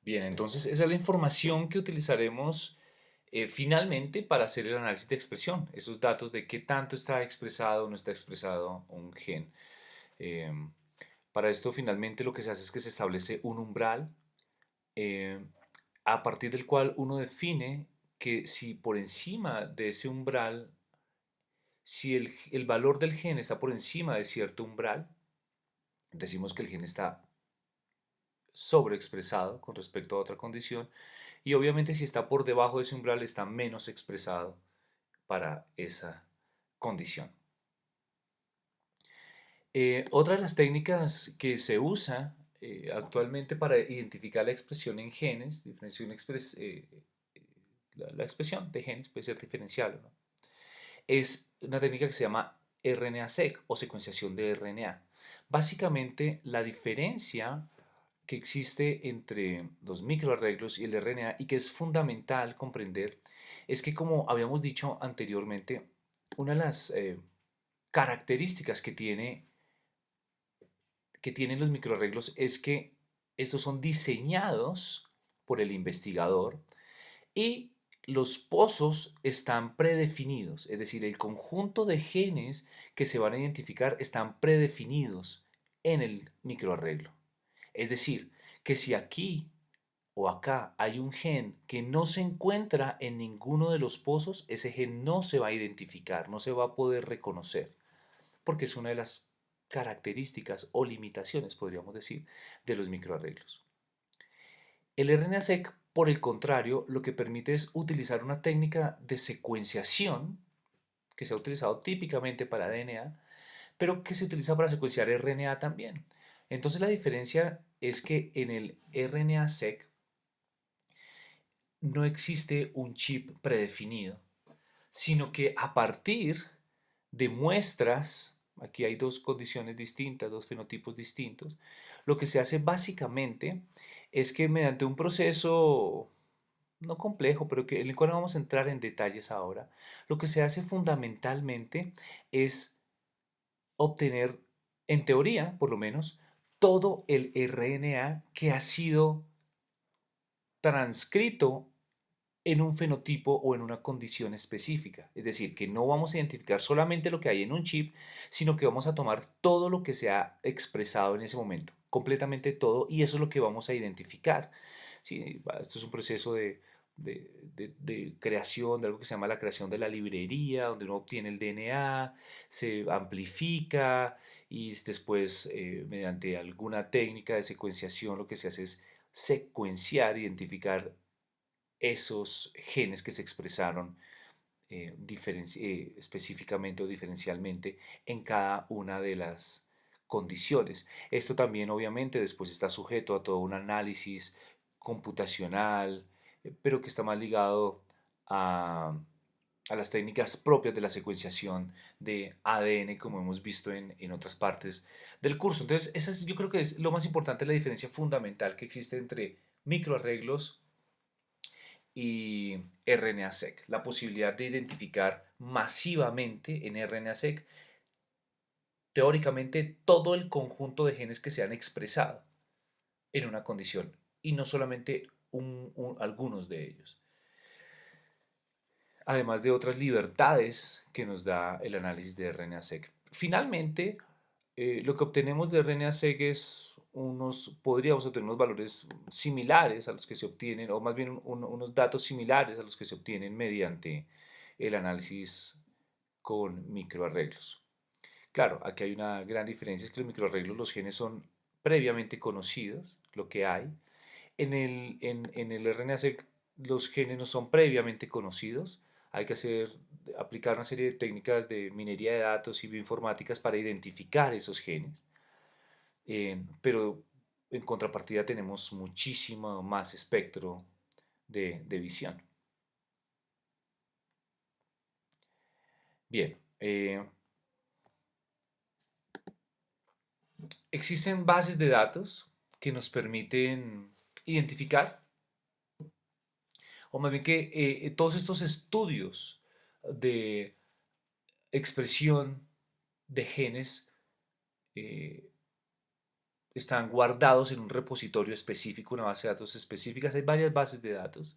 Bien, entonces esa es la información que utilizaremos finalmente para hacer el análisis de expresión, esos datos de qué tanto está expresado o no está expresado un gen. Em, para esto finalmente lo que se hace es que se establece un umbral eh, a partir del cual uno define que si por encima de ese umbral, si el valor del gen está por encima de cierto umbral, decimos que el gen está sobreexpresado con respecto a otra condición y obviamente si está por debajo de ese umbral está menos expresado para esa condición. Otra de las técnicas que se usa actualmente para identificar la expresión en genes, la expresión de genes puede ser diferencial, ¿no? Es una técnica que se llama RNA-seq o secuenciación de RNA. Básicamente, la diferencia que existe entre los microarreglos y el RNA y que es fundamental comprender es que, como habíamos dicho anteriormente, una de las características que tienen los microarreglos es que estos son diseñados por el investigador y los pozos están predefinidos, es decir, el conjunto de genes que se van a identificar están predefinidos en el microarreglo. Es decir, que si aquí o acá hay un gen que no se encuentra en ninguno de los pozos, ese gen no se va a identificar, no se va a poder reconocer, porque es una de las características o limitaciones, podríamos decir, de los microarreglos. El RNA-seq, por el contrario, lo que permite es utilizar una técnica de secuenciación que se ha utilizado típicamente para DNA, pero que se utiliza para secuenciar RNA también. Entonces la diferencia es que en el RNA-seq no existe un chip predefinido, sino que a partir de muestras, aquí hay dos condiciones distintas, dos fenotipos distintos, lo que se hace básicamente es que mediante un proceso no complejo, pero en el cual no vamos a entrar en detalles ahora, lo que se hace fundamentalmente es obtener, en teoría por lo menos, todo el RNA que ha sido transcrito en un fenotipo o en una condición específica. Es decir, que no vamos a identificar solamente lo que hay en un chip, sino que vamos a tomar todo lo que se ha expresado en ese momento, completamente todo, y eso es lo que vamos a identificar. Sí, esto es un proceso de creación, de algo que se llama la creación de la librería, donde uno obtiene el DNA, se amplifica y después, mediante alguna técnica de secuenciación, lo que se hace es secuenciar, identificar esos genes que se expresaron específicamente o diferencialmente en cada una de las condiciones. Esto también obviamente después está sujeto a todo un análisis computacional, pero que está más ligado a, a las técnicas propias de la secuenciación de ADN, como hemos visto en otras partes del curso. Entonces, yo creo que es lo más importante, la diferencia fundamental que existe entre microarreglos y RNA-seq, la posibilidad de identificar masivamente en RNA-seq teóricamente todo el conjunto de genes que se han expresado en una condición y no solamente algunos de ellos, además de otras libertades que nos da el análisis de RNA-seq. Finalmente, lo que obtenemos de RNA-seq es podríamos obtener unos valores similares a los que se obtienen, o más bien unos datos similares a los que se obtienen mediante el análisis con microarreglos. Claro, aquí hay una gran diferencia, es que los microarreglos, los genes son previamente conocidos, lo que hay. En el RNA-seq los genes no son previamente conocidos, hay que aplicar una serie de técnicas de minería de datos y bioinformáticas para identificar esos genes. Pero en contrapartida tenemos muchísimo más espectro de visión. Bien, existen bases de datos que nos permiten identificar, o más bien que todos estos estudios de expresión de genes eh, están guardados en un repositorio específico, una base de datos específica. Hay varias bases de datos.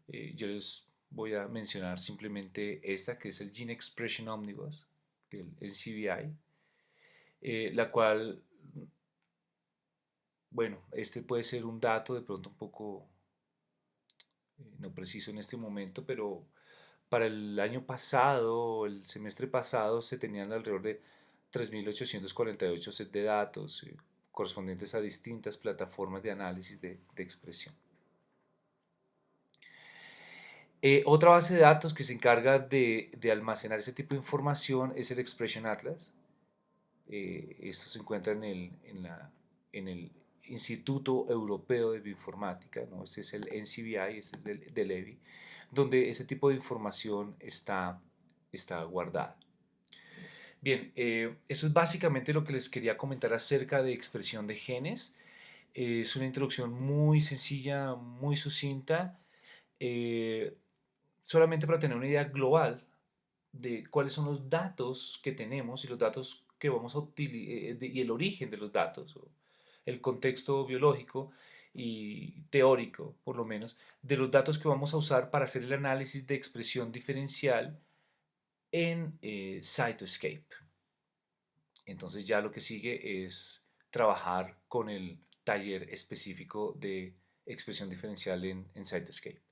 Yo les voy a mencionar simplemente esta, que es el Gene Expression Omnibus del NCBI, la cual, bueno, este puede ser un dato de pronto un poco no preciso en este momento, pero para el año pasado, el semestre pasado, se tenían alrededor de 3.848 sets de datos correspondientes a distintas plataformas de análisis de expresión. Otra base de datos que se encarga de almacenar ese tipo de información es el Expression Atlas. Esto se encuentra en el Instituto Europeo de Bioinformática, ¿no? Este es el NCBI, este es del EBI, donde ese tipo de información está guardada. Bien, eso es básicamente lo que les quería comentar acerca de expresión de genes. Es una introducción muy sencilla, muy sucinta, eh, solamente para tener una idea global de cuáles son los datos que tenemos y los datos que vamos a utilizar y el origen de los datos, o el contexto biológico y teórico, por lo menos, de los datos que vamos a usar para hacer el análisis de expresión diferencial en Cytoscape. Entonces ya lo que sigue es trabajar con el taller específico de expresión diferencial en Cytoscape.